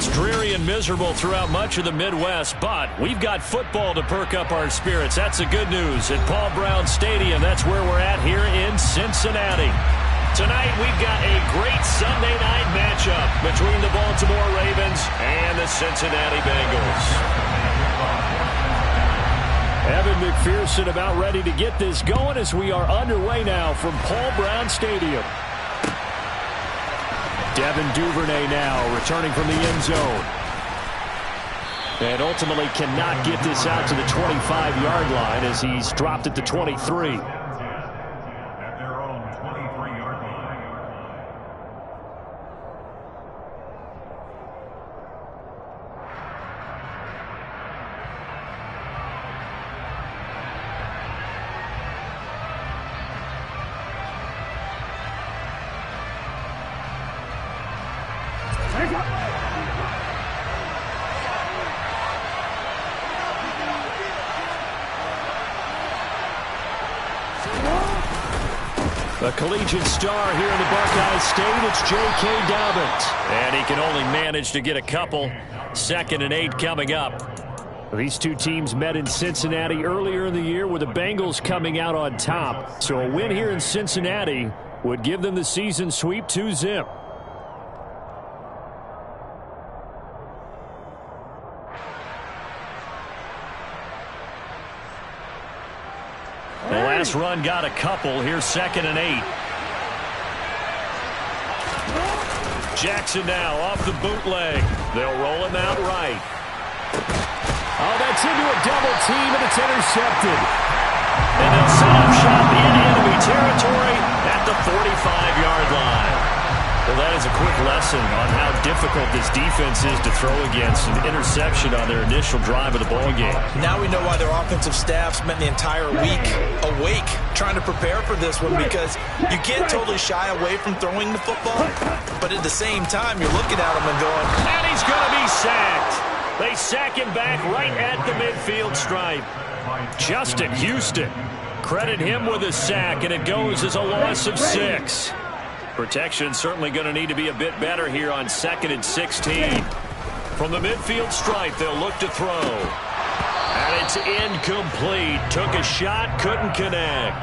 It's dreary and miserable throughout much of the Midwest, but we've got football to perk up our spirits. That's the good news at Paul Brown Stadium. That's where we're at here in Cincinnati. Tonight, we've got a great Sunday night matchup between the Baltimore Ravens and the Cincinnati Bengals. Evan McPherson about ready to get this going as we are underway now from Paul Brown Stadium. Devin Duvernay now returning from the end zone. And ultimately cannot get this out to the 25-yard line as he's dropped at the 23. A collegiate star here in the Buckeye State, it's J.K. Dobbins. And he can only manage to get a couple. 2nd and 8 coming up. These two teams met in Cincinnati earlier in the year with the Bengals coming out on top. So a win here in Cincinnati would give them the season sweep 2-zip. The last run got a couple. Here's 2nd and 8. Jackson now off the bootleg. They'll roll him out right. Oh, that's into a double team, and it's intercepted. And they'll set up shop in enemy territory at the 45-yard line. Well, that is a quick lesson on how difficult this defense is to throw against. An interception on their initial drive of the ballgame. Now we know why their offensive staff spent the entire week awake trying to prepare for this one, because you can't totally shy away from throwing the football, but at the same time, you're looking at him and going, and he's going to be sacked. They sack him back right at the midfield stripe. Justin Houston, credit him with a sack, and it goes as a loss of 6. Protection certainly going to need to be a bit better here on 2nd and 16. From the midfield stripe, they'll look to throw. And it's incomplete. Took a shot, couldn't connect.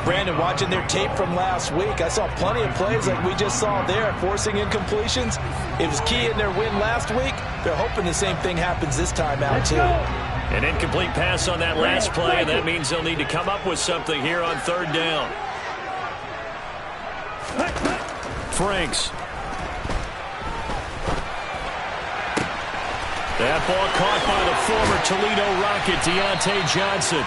Brandon, watching their tape from last week, I saw plenty of plays like we just saw there, forcing incompletions. It was key in their win last week. They're hoping the same thing happens this time out, too. An incomplete pass on that last play, and that means they'll need to come up with something here on 3rd down. Franks. That ball caught by the former Toledo Rocket, Deontay Johnson.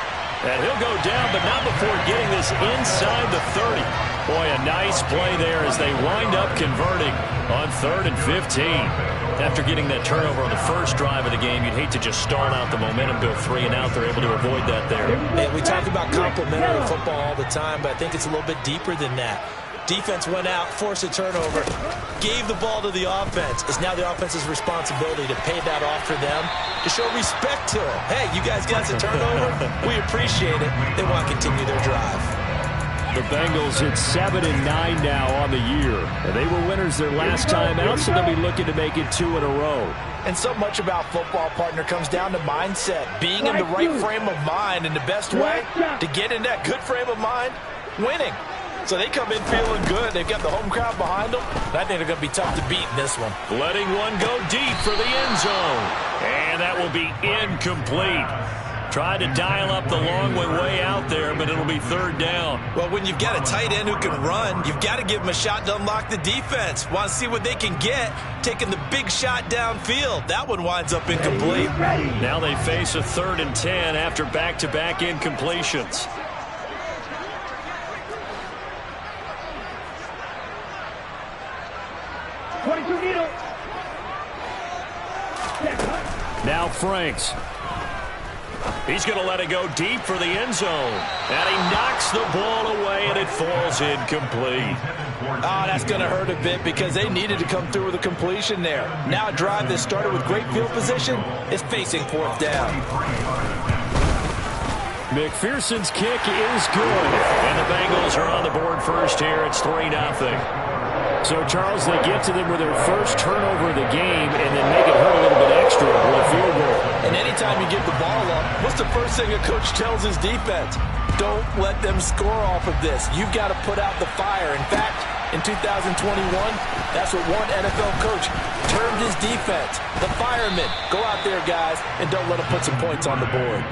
And he'll go down, but not before getting this inside the 30. Boy, a nice play there as they wind up converting on 3rd and 15. After getting that turnover on the first drive of the game, you'd hate to just stall out the momentum, go 3 and out. They're able to avoid that there. Hey, we talk about complementary football all the time, but I think it's a little bit deeper than that. Defense went out, forced a turnover, gave the ball to the offense. It's now the offense's responsibility to pay that off for them, to show respect to them. Hey, you guys got the turnover? We appreciate it. They want to continue their drive. The Bengals at 7 and 9 now on the year. And they were winners their last time out, so they'll be looking to make it 2 in a row. And so much about football, partner, comes down to mindset. Being in the right frame of mind, and the best way to get in that good frame of mind, winning. So they come in feeling good. They've got the home crowd behind them. I think they're going to be tough to beat in this one. Letting one go deep for the end zone. And that will be incomplete. Tried to dial up the long one way out there, but it'll be 3rd down. Well, when you've got a tight end who can run, you've got to give him a shot to unlock the defense. Want to see what they can get, taking the big shot downfield. That one winds up incomplete. Now they face a 3rd and 10 after back-to-back incompletions. Now Franks. He's going to let it go deep for the end zone. And he knocks the ball away, and it falls incomplete. Oh, that's going to hurt a bit because they needed to come through with a completion there. Now a drive that started with great field position is facing 4th down. McPherson's kick is good. And the Bengals are on the board first here. It's 3-0. So, Charles, they get to them with their first turnover of the game and then make it hurt a little bit extra with a field goal. And anytime you give the ball up, what's the first thing a coach tells his defense? Don't let them score off of this. You've got to put out the fire. In fact, in 2021, that's what one NFL coach termed his defense. The firemen. Go out there, guys, and don't let them put some points on the board.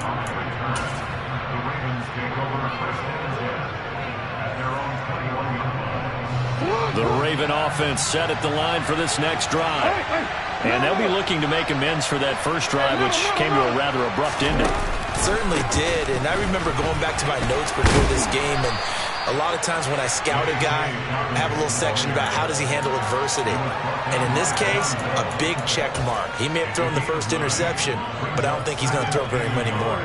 The Raven offense set at the line for this next drive. And they'll be looking to make amends for that first drive, which came to a rather abrupt ending. Certainly did, and I remember going back to my notes before this game, and a lot of times when I scout a guy, I have a little section about how does he handle adversity. And in this case, a big check mark. He may have thrown the first interception, but I don't think he's going to throw very many more.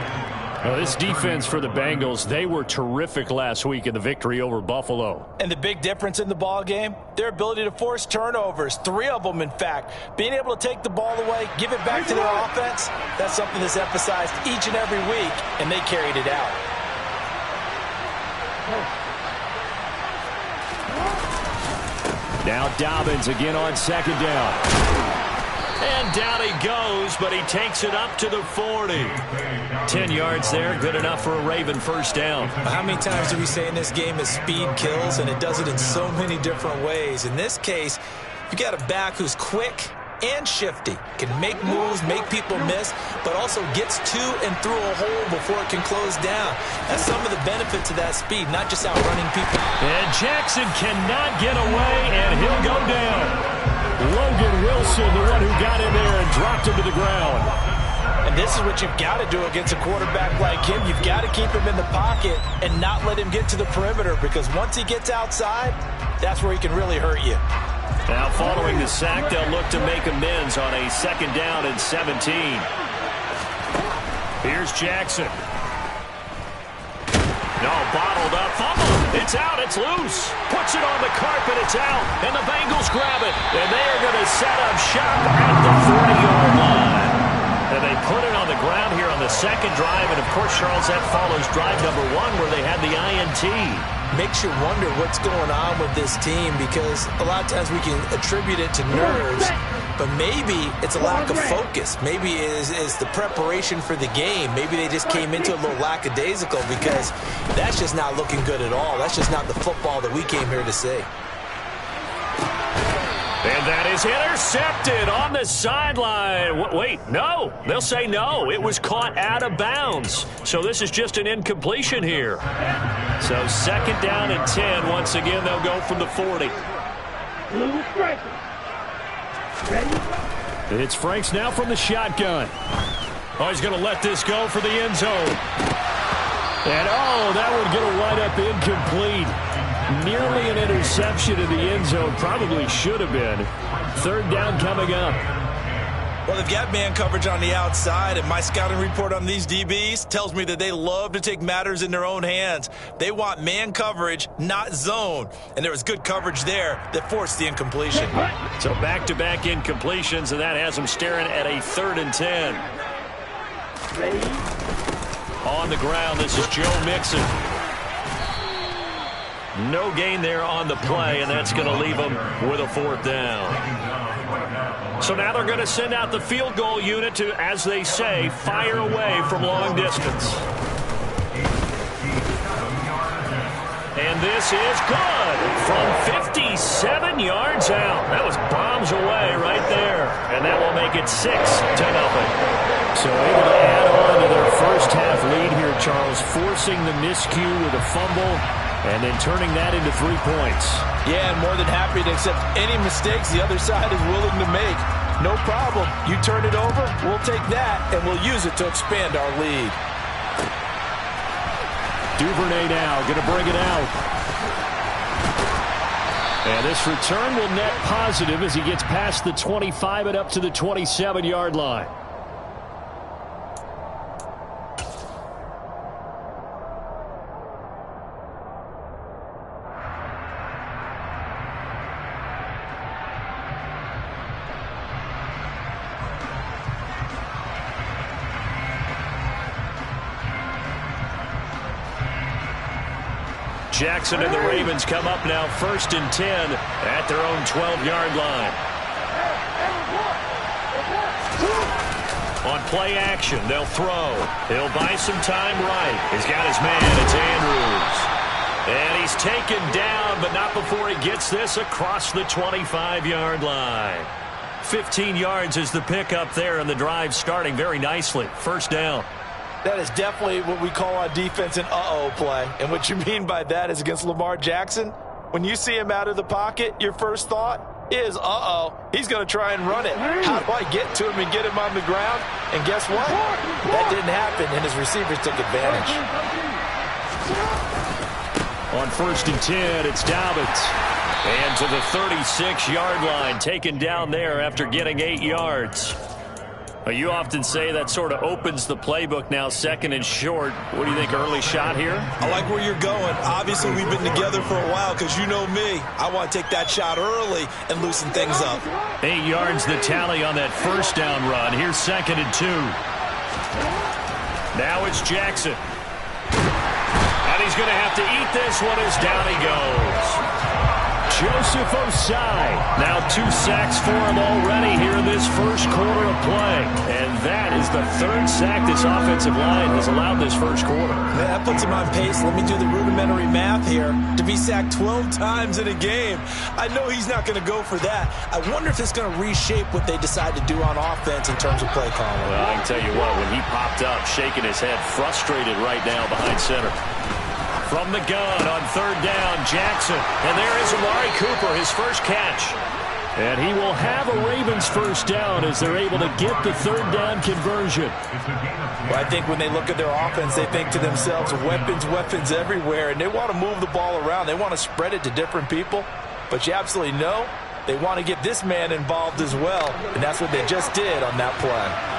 Well, this defense for the Bengals, they were terrific last week in the victory over Buffalo. And the big difference in the ball game, their ability to force turnovers, 3 of them, in fact. Being able to take the ball away, give it back to their offense, that's something that's emphasized each and every week, and they carried it out. Now Dobbins again on second down. And down he goes, but he takes it up to the 40. 10 yards there, good enough for a Raven first down. How many times do we say in this game that speed kills, and it does it in so many different ways? In this case, you got a back who's quick and shifty, can make moves, make people miss, but also gets to and through a hole before it can close down. That's some of the benefits of that speed, not just outrunning people. And Jackson cannot get away, and he'll go down. Logan Wilson, the one who got in there and dropped him to the ground. And this is what you've got to do against a quarterback like him. You've got to keep him in the pocket and not let him get to the perimeter, because once he gets outside, that's where he can really hurt you. Now, following the sack, they'll look to make amends on a second down and 17. Here's Jackson. No, bottled up, fumble. It's out, it's loose. Puts it on the carpet, it's out. And the Bengals grab it. And they are going to set up shop at the 40-yard line. And they put it on the ground here on the second drive. And, of course, Charles, that follows drive number 1 where they had the INT. Makes you wonder what's going on with this team, because a lot of times we can attribute it to nerves, but maybe it's a lack of focus. Maybe it is the preparation for the game. Maybe they just came into a little lackadaisical, because that's just not looking good at all. That's just not the football that we came here to see. And that is intercepted on the sideline. Wait, no. They'll say no. It was caught out of bounds. So this is just an incompletion here. So second down and 10. Once again, they'll go from the 40. It's Franks now from the shotgun. Oh, he's going to let this go for the end zone. And, oh, that would get a wind up incomplete. Nearly an interception in the end zone. Probably should have been. Third down coming up. Well, they've got man coverage on the outside, and my scouting report on these DBs tells me that they love to take matters in their own hands. They want man coverage, not zone. And there was good coverage there that forced the incompletion. So back-to-back incompletions, and that has them staring at a 3rd and 10. On the ground, this is Joe Mixon. No gain there on the play, and that's going to leave them with a 4th down. So now they're going to send out the field goal unit to, as they say, fire away from long distance. And this is good from 57 yards out. That was bombs away right there. And that will make it 6-0. So able to add on to their first half lead here, Charles, forcing the miscue with a fumble and then turning that into 3 points. Yeah, and more than happy to accept any mistakes the other side is willing to make. No problem. You turn it over, we'll take that, and we'll use it to expand our lead. Duvernay now going to bring it out. And this return will net positive as he gets past the 25 and up to the 27-yard line. Jackson and the Ravens come up now 1st and 10 at their own 12-yard line. On play action, they'll throw. He'll buy some time right. He's got his man. It's Andrews. And he's taken down, but not before he gets this across the 25-yard line. 15 yards is the pickup there, and the drive starting very nicely. 1st down. That is definitely what we call on defense an uh-oh play. And what you mean by that is against Lamar Jackson, when you see him out of the pocket, your first thought is, uh-oh, he's going to try and run it. How do I get to him and get him on the ground? And guess what? That didn't happen, and his receivers took advantage. On 1st and 10, it's Dobbins. And to the 36-yard line, taken down there after getting 8 yards. Well, you often say that sort of opens the playbook now, 2nd and short. What do you think, early shot here? I like where you're going. Obviously, we've been together for a while because you know me. I want to take that shot early and loosen things up. 8 yards the tally on that 1st down run. Here's 2nd and 2. Now it's Jackson. And he's going to have to eat this one as down he goes. Joseph Osai. Now 2 sacks for him already here in this 1st quarter of play. And that is the 3rd sack this offensive line has allowed this 1st quarter. Man, that puts him on pace. Let me do the rudimentary math here. To be sacked 12 times in a game, I know he's not going to go for that. I wonder if it's going to reshape what they decide to do on offense in terms of play calling. Well, I can tell you what, when he popped up, shaking his head, frustrated right now behind center. From the gun on 3rd down, Jackson. And there is Amari Cooper, his first catch. And he will have a Ravens 1st down as they're able to get the 3rd down conversion. Well, I think when they look at their offense, they think to themselves, weapons, weapons everywhere. And they want to move the ball around. They want to spread it to different people. But you absolutely know they want to get this man involved as well. And that's what they just did on that play.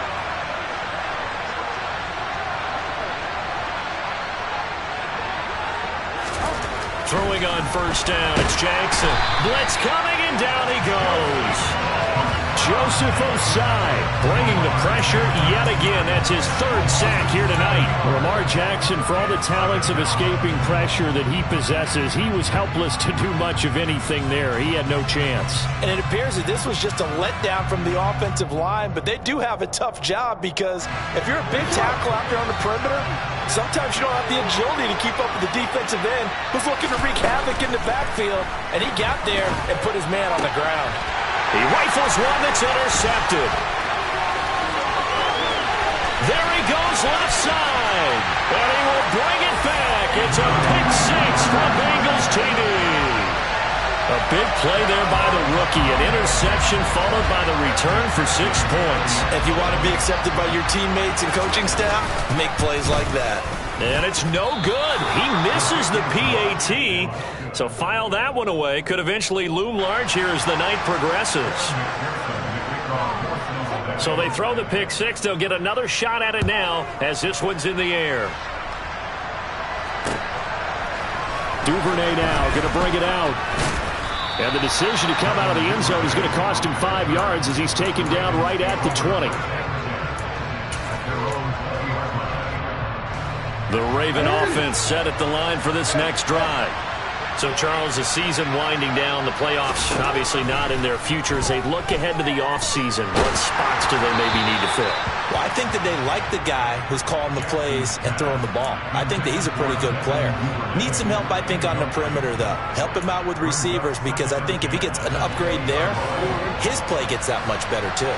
Throwing on 1st down, it's Jackson. Blitz coming, and down he goes. Joseph Osai bringing the pressure yet again. That's his 3rd sack here tonight. Lamar Jackson, for all the talents of escaping pressure that he possesses, he was helpless to do much of anything there. He had no chance. And it appears that this was just a letdown from the offensive line, but they do have a tough job because if you're a big tackle out there on the perimeter, sometimes you don't have the agility to keep up with the defensive end who's looking to wreak havoc in the backfield, and he got there and put his man on the ground. He rifles one that's intercepted. There he goes left side, and he will bring it back. It's a pick 6 from Bengals TD. A big play there by the rookie. An interception followed by the return for 6 points. If you want to be accepted by your teammates and coaching staff, make plays like that. And it's no good. He misses the PAT. So file that one away. Could eventually loom large here as the night progresses. So they throw the pick 6. They'll get another shot at it now as this one's in the air. Duvernay now going to bring it out. And the decision to come out of the end zone is going to cost him 5 yards as he's taken down right at the 20. The Raven offense set at the line for this next drive. So, Charles, the season winding down, the playoffs obviously not in their future. As they look ahead to the offseason, what spots do they maybe need to fill? Well, I think that they like the guy who's calling the plays and throwing the ball. I think that he's a pretty good player. Needs some help, I think, on the perimeter, though. Help him out with receivers because I think if he gets an upgrade there, his play gets that much better, too.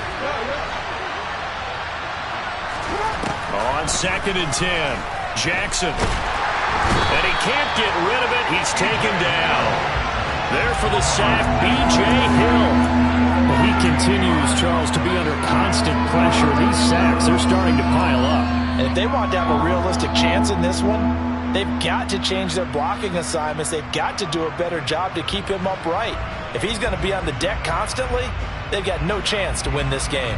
On 2nd and 10, Jackson. And he can't get rid of it. He's taken down. There for the sack, B.J. Hill. He continues, Charles, to be under constant pressure. These sacks, they're starting to pile up. And if they want to have a realistic chance in this one, they've got to change their blocking assignments. They've got to do a better job to keep him upright. If he's going to be on the deck constantly, they've got no chance to win this game.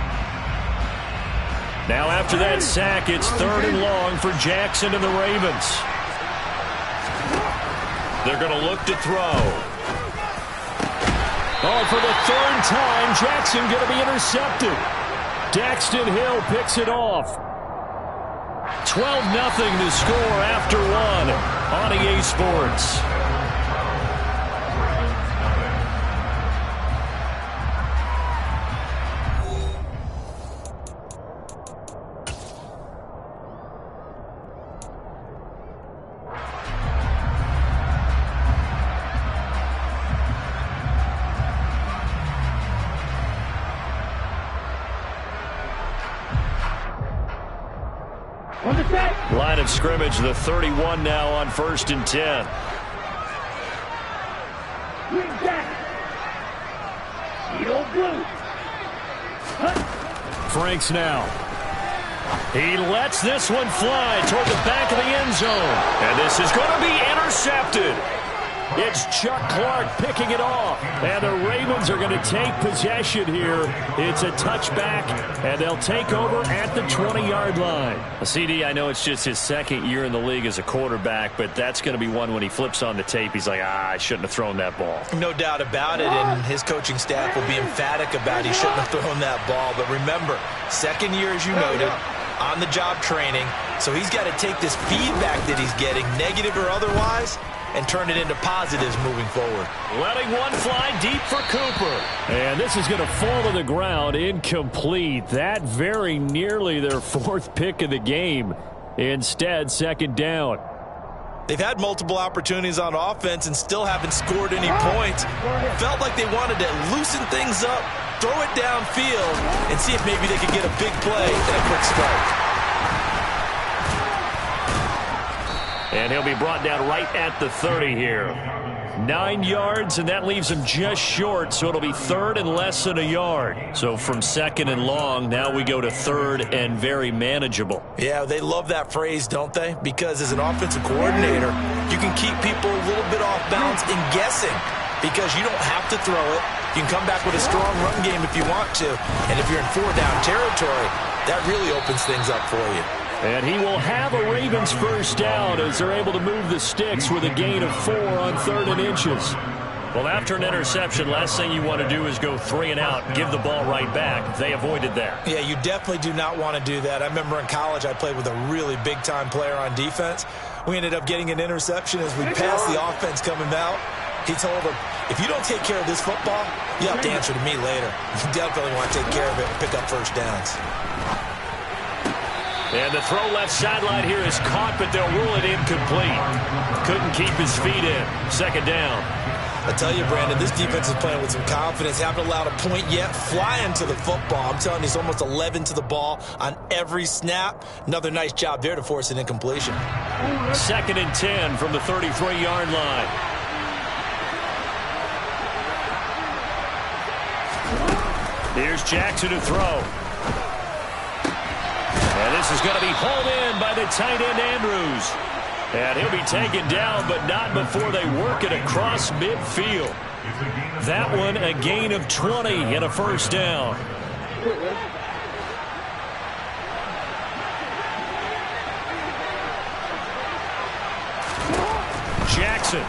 Now after that sack, it's 3rd and long for Jackson and the Ravens. They're going to look to throw. Oh, for the 3rd time, Jackson going to be intercepted. Daxton Hill picks it off. 12-0 to score after one on EA Sports. Line of scrimmage, the 31 now on 1st and 10. Franks now. He lets this one fly toward the back of the end zone. And this is going to be intercepted. It's Chuck Clark picking it off. And the Ravens are going to take possession here. It's a touchback, and they'll take over at the 20-yard line. CD, I know it's just his second year in the league as a quarterback, but that's going to be one when he flips on the tape. He's like, I shouldn't have thrown that ball. No doubt about it, and his coaching staff will be emphatic about he shouldn't have thrown that ball. But remember, second year, as you noted, on-the-job training, so he's got to take this feedback that he's getting, negative or otherwise, and turn it into positives moving forward. Letting one fly deep for Cooper. And this is going to fall to the ground, incomplete. That very nearly their 4th pick of the game. Instead, 2nd down. They've had multiple opportunities on offense and still haven't scored any points. Felt like they wanted to loosen things up, throw it downfield, and see if maybe they could get a big play and a quick strike. And he'll be brought down right at the 30 here. 9 yards, and that leaves him just short, so it'll be 3rd and less than a yard. So from 2nd and long, now we go to 3rd and very manageable. Yeah, they love that phrase, don't they? Because as an offensive coordinator, you can keep people a little bit off balance and guessing because you don't have to throw it. You can come back with a strong run game if you want to. And if you're in 4-down territory, that really opens things up for you. And he will have a Ravens first down as they're able to move the sticks with a gain of 4 on 3rd and inches. Well, after an interception, last thing you want to do is go 3 and out, give the ball right back. They avoided that. Yeah, you definitely do not want to do that. I remember in college I played with a really big-time player on defense. We ended up getting an interception as we passed the offense coming out. He told him, if you don't take care of this football, you have to answer to me later. You definitely want to take care of it and pick up first downs. And the throw left sideline here is caught, but they'll rule it incomplete. Couldn't keep his feet in. 2nd down. I tell you, Brandon, this defense is playing with some confidence. Haven't allowed a point yet. Flying to the football. I'm telling you, it's almost 11 to the ball on every snap. Another nice job there to force an incompletion. 2nd and 10 from the 33-yard line. Here's Jackson to throw. And this is going to be hauled in by the tight end, Andrews. And he'll be taken down, but not before they work it across midfield. That one, a gain of 20 and a first down. Jackson.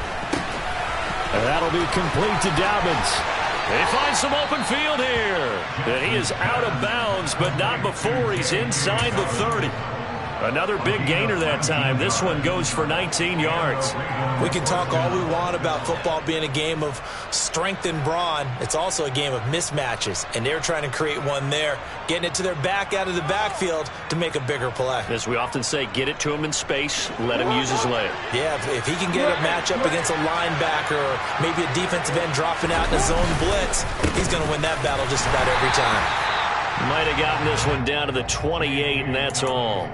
And that'll be complete to Dobbins. They find some open field here. And he is out of bounds, but not before he's inside the 30. Another big gainer that time. This one goes for 19 yards. We can talk all we want about football being a game of strength and brawn. It's also a game of mismatches, and they're trying to create one there, getting it to their back out of the backfield to make a bigger play. As we often say, get it to him in space, let him use his leg. Yeah, if he can get a matchup against a linebacker or maybe a defensive end dropping out in a zone blitz, he's going to win that battle just about every time. Might have gotten this one down to the 28, and that's all.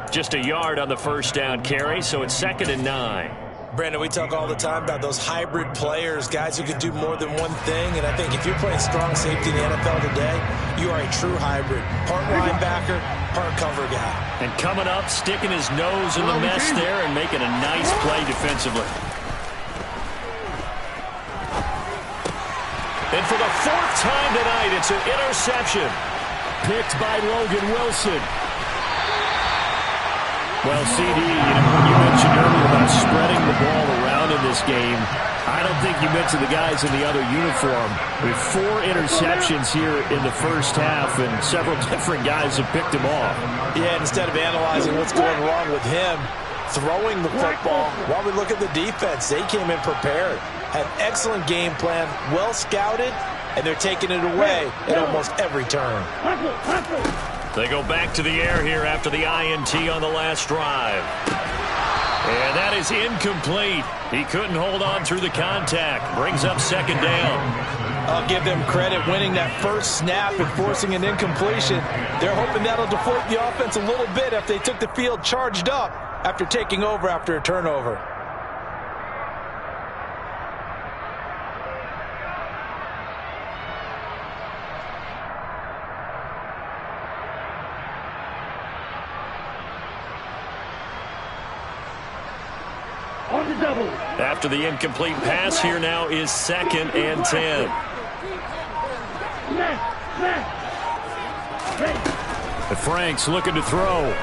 Just a yard on the first down carry, so it's 2nd and 9. Brandon, we talk all the time about those hybrid players, guys who can do more than one thing, and I think if you're playing strong safety in the NFL today, you are a true hybrid. Part linebacker, part cover guy. And coming up, sticking his nose in the mess there and making a nice play defensively. And for the 4th time tonight, it's an interception. Picked by Logan Wilson. Well, CD, you mentioned earlier about spreading the ball around in this game. I don't think you mentioned the guys in the other uniform. With 4 interceptions here in the first half, and several different guys have picked him off. Yeah, instead of analyzing what's going wrong with him, throwing the football, while we look at the defense, they came in prepared. Had an excellent game plan, well scouted, and they're taking it away at almost every turn. They go back to the air here after the INT on the last drive. And that is incomplete. He couldn't hold on through the contact. Brings up second down. I'll give them credit winning that first snap and forcing an incompletion. They're hoping that'll deflate the offense a little bit if they took the field charged up after taking over after a turnover. After the incomplete pass, here now is 2nd and 10. Frank's looking to throw.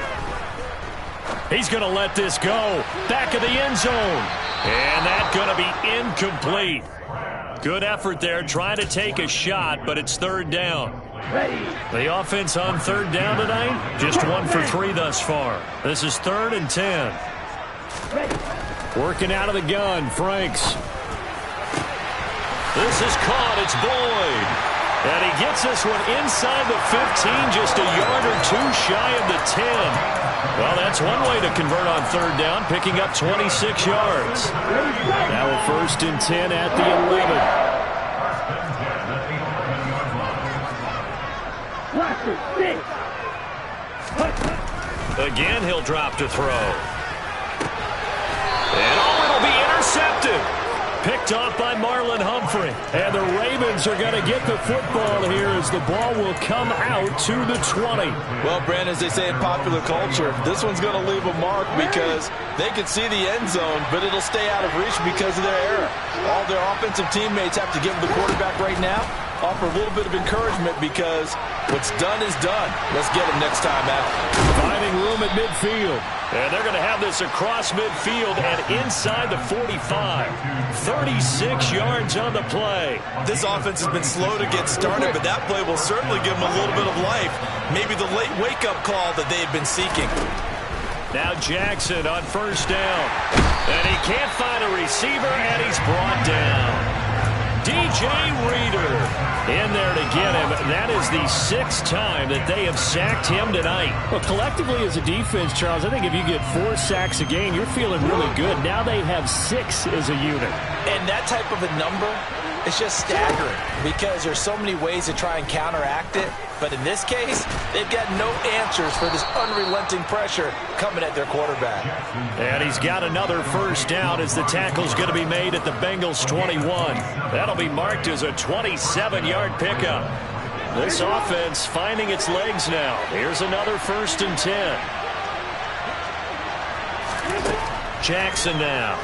He's going to let this go. Back of the end zone. And that's going to be incomplete. Good effort there, trying to take a shot, but it's 3rd down. The offense on 3rd down tonight, just 1 for 3 thus far. This is 3rd and 10. Working out of the gun, Franks. This is caught. It's Boyd. And he gets this one inside the 15, just a yard or 2 shy of the 10. Well, that's one way to convert on 3rd down, picking up 26 yards. Now a 1st and 10 at the 11. Again, he'll drop to throw. And it'll be intercepted. Picked off by Marlon Humphrey. And the Ravens are going to get the football here as the ball will come out to the 20. Well, Brandon, as they say in popular culture, this one's going to leave a mark because they can see the end zone, but it'll stay out of reach because of their error. All their offensive teammates have to give the quarterback right now, offer a little bit of encouragement because what's done is done. Let's get him next time out. Finding room at midfield. And they're going to have this across midfield and inside the 45. 36 yards on the play. This offense has been slow to get started, but that play will certainly give them a little bit of life. Maybe the late wake-up call that they had been seeking. Now Jackson on 1st down. And he can't find a receiver, and he's brought down. DJ Reader in there to get him. That is the 6th time that they have sacked him tonight. Well, collectively as a defense, Charles, I think if you get 4 sacks a game, you're feeling really good. Now they have 6 as a unit. And that type of a number is just staggering because there's so many ways to try and counteract it. But in this case, they've got no answers for this unrelenting pressure coming at their quarterback. And he's got another 1st down as the tackle's going to be made at the Bengals 21. That'll be marked as a 27-yard pickup. This offense finding its legs now. Here's another 1st and 10. Jackson now.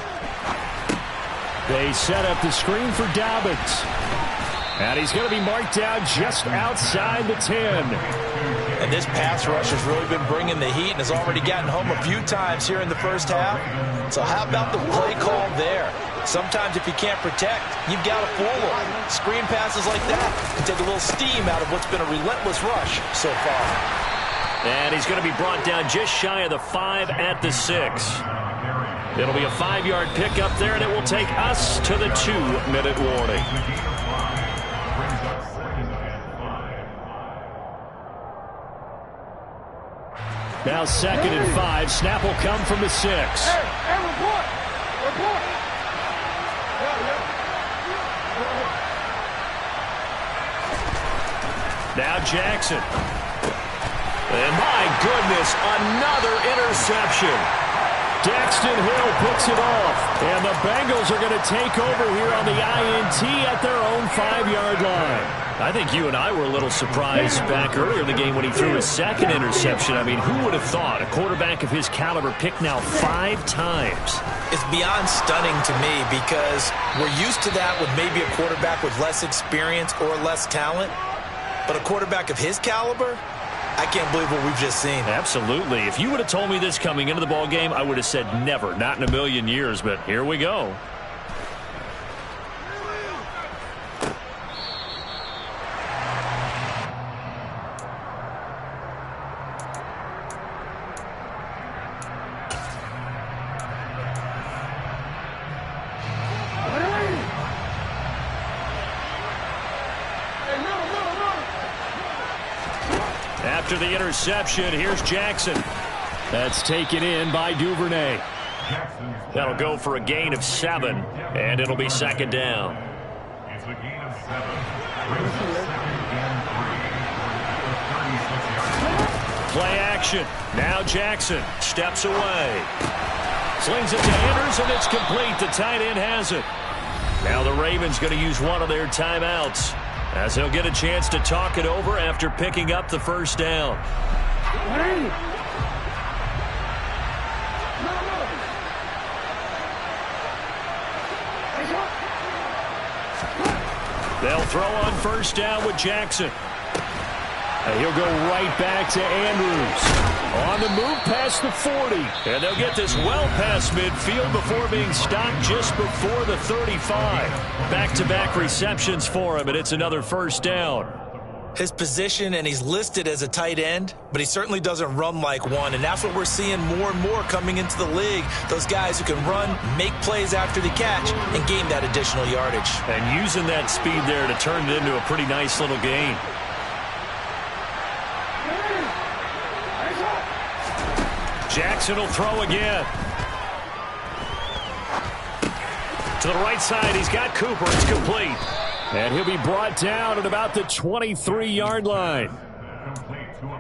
They set up the screen for Dobbins. And he's going to be marked down just outside the 10. And this pass rush has really been bringing the heat and has already gotten home a few times here in the first half. So how about the play call there? Sometimes if you can't protect, you've got to fool them. Screen passes like that can take a little steam out of what's been a relentless rush so far. And he's going to be brought down just shy of the 5 at the 6. It'll be a 5-yard pickup there, and it will take us to the 2-minute warning. Now 2nd and 5. Snap will come from the 6. Hey, report! Report! Now Jackson. And my goodness, another interception. Daxton Hill puts it off. And the Bengals are going to take over here on the INT at their own 5-yard line. I think you and I were a little surprised back earlier in the game when he threw his 2nd interception. I mean, who would have thought a quarterback of his caliber picked now 5 times? It's beyond stunning to me because we're used to that with maybe a quarterback with less experience or less talent. But a quarterback of his caliber, I can't believe what we've just seen. Absolutely. If you would have told me this coming into the ball game, I would have said never, not in a million years, but here we go. After the interception, here's Jackson. That's taken in by Duvernay. That'll go for a gain of 7, and it'll be second down. It's a gain of 7. Play action. Now Jackson steps away. Slings it to Anders, and it's complete. The tight end has it. Now the Ravens going to use one of their timeouts, as he'll get a chance to talk it over after picking up the first down. They'll throw on first down with Jackson. And he'll go right back to Andrews. On the move past the 40. And they'll get this well past midfield before being stopped just before the 35. Back-to-back receptions for him, and it's another first down. His position, and he's listed as a tight end, but he certainly doesn't run like one, and that's what we're seeing more and more coming into the league. Those guys who can run, make plays after the catch, and gain that additional yardage. And using that speed there to turn it into a pretty nice little gain. Jackson will throw again. To the right side, he's got Cooper. It's complete. And he'll be brought down at about the 23-yard line.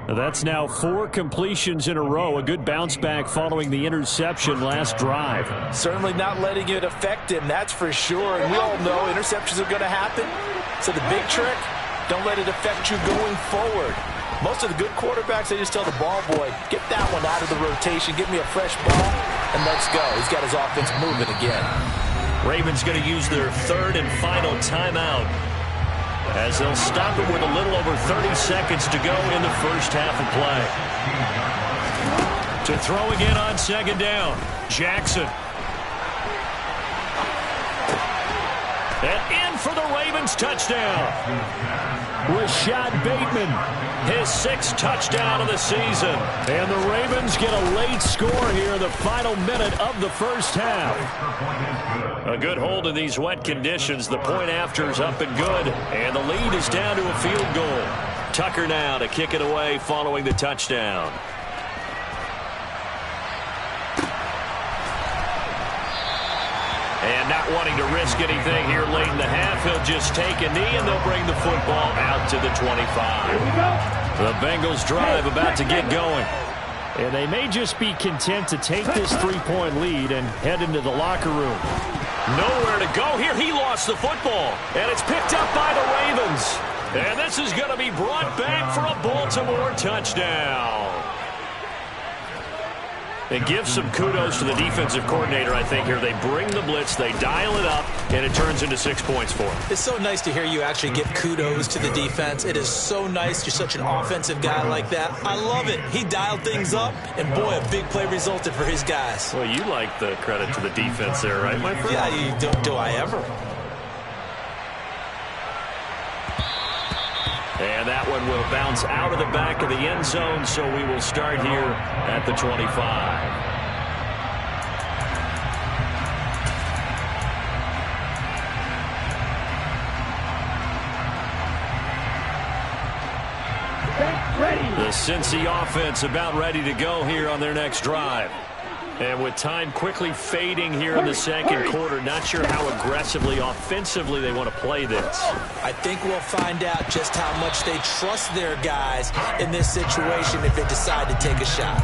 That's now 4 completions in a row. A good bounce back following the interception last drive. Certainly not letting it affect him, that's for sure. And we all know interceptions are going to happen. So the big trick, don't let it affect you going forward. Most of the good quarterbacks, they just tell the ball boy, get that one out of the rotation, give me a fresh ball, and let's go. He's got his offense moving again. Ravens going to use their third and final timeout, as they'll stop it with a little over 30 seconds to go in the first half of play. To throw again on second down, Jackson. And in for the Ravens touchdown. Rashad Bateman, his 6th touchdown of the season. And the Ravens get a late score here in the final minute of the first half. A good hold in these wet conditions. The point after is up and good. And the lead is down to a field goal. Tucker now to kick it away following the touchdown. And not wanting to risk anything here late in the half, he'll just take a knee, and they'll bring the football out to the 25. The Bengals drive about to get going. And they may just be content to take this 3-point lead and head into the locker room. Nowhere to go here. He lost the football, and it's picked up by the Ravens. And this is going to be brought back for a Baltimore touchdown. And give some kudos to the defensive coordinator, I think, here. They bring the blitz, they dial it up, and it turns into 6 points for them. It's so nice to hear you actually give kudos to the defense. It is so nice. You're such an offensive guy like that. I love it. He dialed things up, and boy, a big play resulted for his guys. Well, you like the credit to the defense there, right, my friend? Yeah, do I ever. And that one will bounce out of the back of the end zone, so we will start here at the 25. The Cincy offense about ready to go here on their next drive. And with time quickly fading here in the second quarter, not sure how aggressively, offensively they want to play this. I think we'll find out just how much they trust their guys in this situation if they decide to take a shot.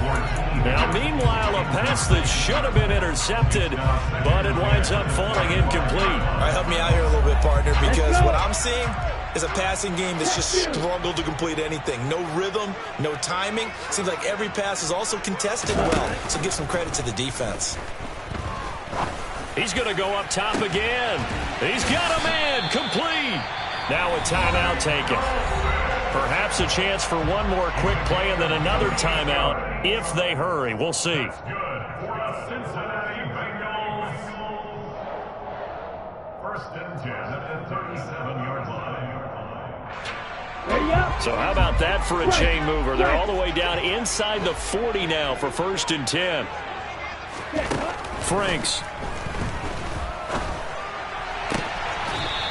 Now, meanwhile, a pass that should have been intercepted, but it winds up falling incomplete. All right, help me out here a little bit, partner, because what I'm seeing is a passing game that's just struggled to complete anything. No rhythm, no timing. Seems like every pass is also contested well, so give some credit to the defense. He's going to go up top again. He's got a man complete. Now a timeout taken. Perhaps a chance for one more quick play and then another timeout if they hurry. We'll see. Good for the Cincinnati Bengals. First and 10 at the 37-yard line. So how about that for a chain mover? They're all the way down inside the 40 now for first and 10. Franks.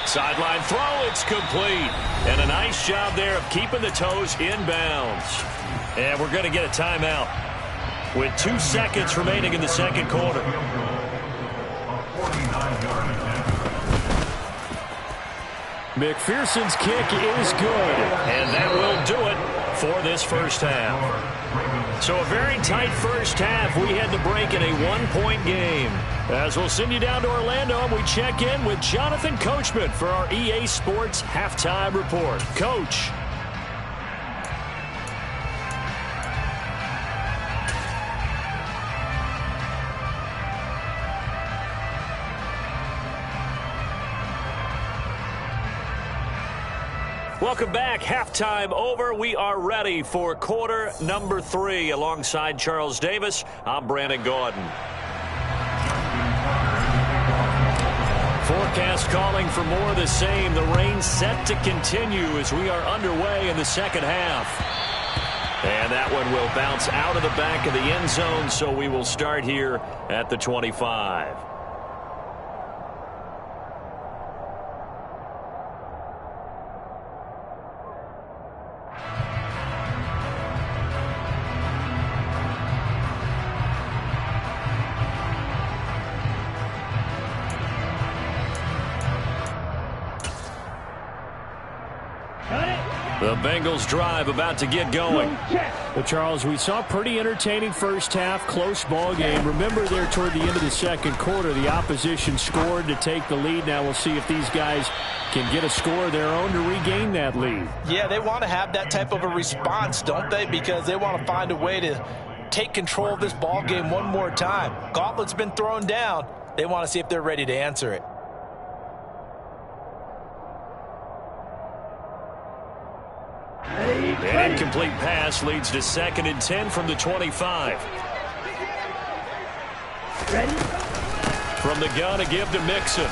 Sideline throw, it's complete. And a nice job there of keeping the toes inbounds. And we're going to get a timeout with 2 seconds remaining in the second quarter. McPherson's kick is good, and that will do it for this first half. So a very tight first half. We had to break in a 1-point game. As we'll send you down to Orlando, and we check in with Jonathan Coachman for our EA Sports Halftime Report. Coach. Welcome back. Halftime over. We are ready for quarter number 3. Alongside Charles Davis, I'm Brandon Gordon. Forecast calling for more of the same. The rain set to continue as we are underway in the second half. And that one will bounce out of the back of the end zone, so we will start here at the 25. The Bengals drive about to get going. Well, Charles, we saw a pretty entertaining first half, close ball game. Remember there toward the end of the second quarter, the opposition scored to take the lead. Now we'll see if these guys can get a score of their own to regain that lead. Yeah, they want to have that type of a response, don't they? Because they want to find a way to take control of this ball game one more time. Gauntlet's been thrown down. They want to see if they're ready to answer it. An incomplete pass leads to 2nd and 10 from the 25. From the gun, a give to Mixon.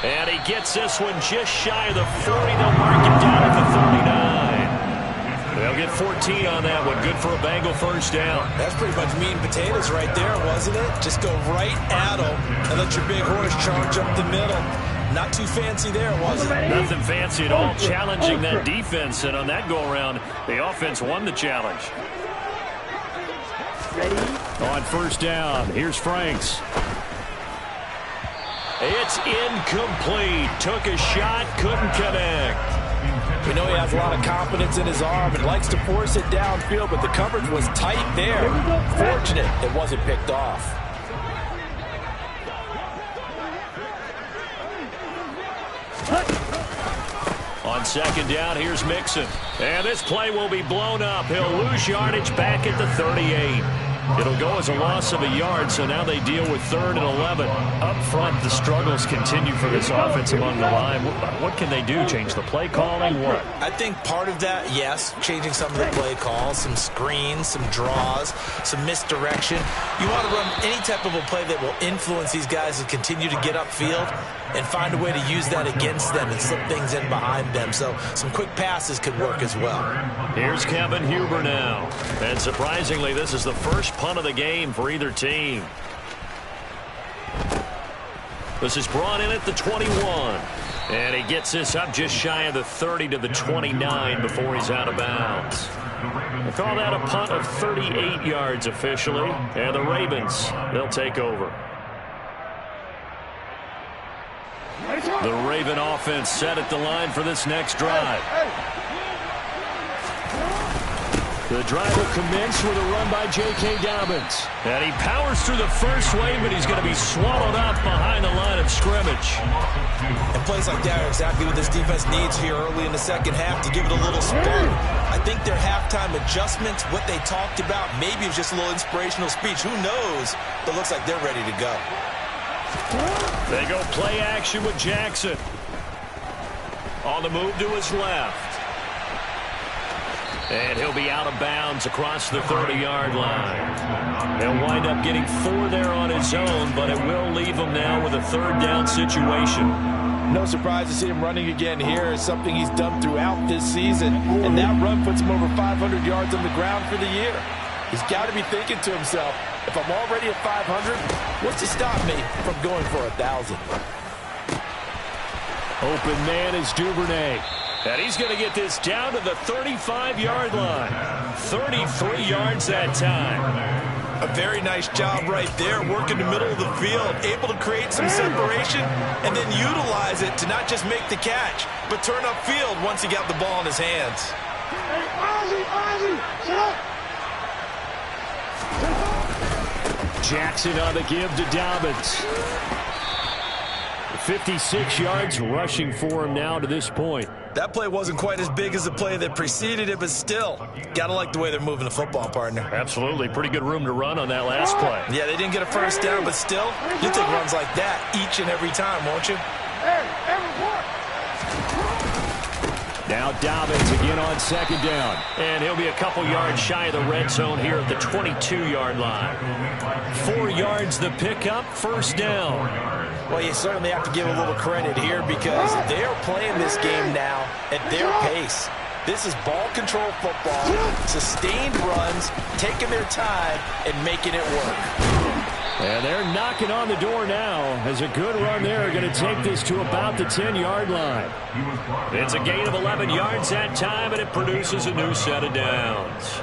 And he gets this one just shy of the 40. They'll mark it down at the 39. They'll get 14 on that one. Good for a Bengal first down. That's pretty much meat and potatoes right there, wasn't it? Just go right at them and let your big horse charge up the middle. Not too fancy there, was it? Nothing fancy at all, challenging that defense. And on that go-around, the offense won the challenge. On first down, here's Franks. It's incomplete. Took a shot, couldn't connect. We know he has a lot of confidence in his arm and likes to force it downfield, but the coverage was tight there. Fortunate it wasn't picked off. On second down, here's Mixon. And this play will be blown up. He'll lose yardage back at the 38. It'll go as a loss of a yard, so now they deal with 3rd and 11. Up front, the struggles continue for this offense among the line. What can they do? Change the play calling? What? I think part of that, yes, changing some of the play calls, some screens, some draws, some misdirection. You want to run any type of a play that will influence these guys to continue to get upfield and find a way to use that against them and slip things in behind them. So some quick passes could work as well. Here's Kevin Huber now. And surprisingly, this is the first punt of the game for either team. This is brought in at the 21. And he gets this up just shy of the 30 to the 29 before he's out of bounds. They call that a punt of 38 yards officially. And the Ravens, they'll take over. The Raven offense set at the line for this next drive. The drive will commence with a run by J.K. Dobbins. And he powers through the first wave, but he's going to be swallowed up behind the line of scrimmage. And plays like that are exactly what this defense needs here early in the second half to give it a little spark. I think their halftime adjustments, what they talked about, maybe it was just a little inspirational speech. Who knows? But it looks like they're ready to go. They go play action with Jackson. On the move to his left. And he'll be out of bounds across the 30-yard line. He'll wind up getting 4 there on his own, but it will leave him now with a third down situation. No surprise to see him running again here. It's something he's done throughout this season. And that run puts him over 500 yards on the ground for the year. He's got to be thinking to himself, if I'm already at 500, what's to stop me from going for 1,000? Open man is Duvernay. And he's going to get this down to the 35-yard line. 33 yards that time. A very nice job right there, working the middle of the field, able to create some separation, and then utilize it to not just make the catch, but turn upfield once he got the ball in his hands. Jackson on the give to Dobbins. 56 yards rushing for him now to this point. That play wasn't quite as big as the play that preceded it, but still, got to like the way they're moving the football, partner. Absolutely. Pretty good room to run on that last play. Yeah, they didn't get a first down, but still, you take runs like that each and every time, won't you? Now Dobbins again on second down. And he'll be a couple yards shy of the red zone here at the 22-yard line. 4 yards the pickup, first down. Well, you certainly have to give a little credit here because they're playing this game now at their pace. This is ball control football, sustained runs, taking their time and making it work. And they're knocking on the door now as a good run there. Going to take this to about the 10-yard line. It's a gain of 11 yards that time, and it produces a new set of downs.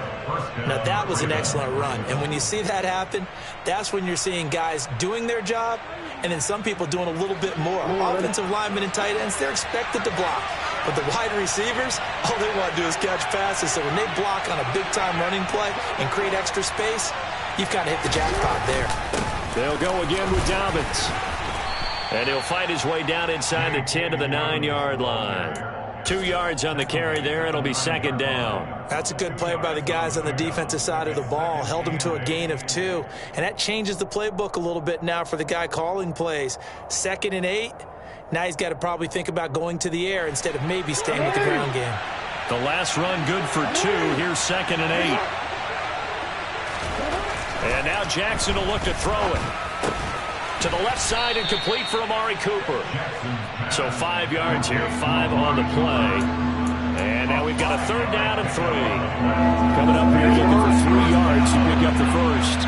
Now, that was an excellent run. And when you see that happen, that's when you're seeing guys doing their job and then some people doing a little bit more. Offensive linemen and tight ends, they're expected to block. But the wide receivers, all they want to do is catch passes. So when they block on a big-time running play and create extra space, you've kind of hit the jackpot there. They'll go again with Dobbins. And he'll fight his way down inside the 10 to the 9-yard line. 2 yards on the carry there. It'll be second down. That's a good play by the guys on the defensive side of the ball. Held him to a gain of 2. And that changes the playbook a little bit now for the guy calling plays. 2nd and 8. Now he's got to probably think about going to the air instead of maybe staying with the ground game. The last run good for 2. Here's 2nd and 8. And now Jackson will look to throw it. To the left side and complete for Amari Cooper. So 5 yards here, 5 on the play. And now we've got a third down and 3. Coming up here looking for 3 yards to pick up the first.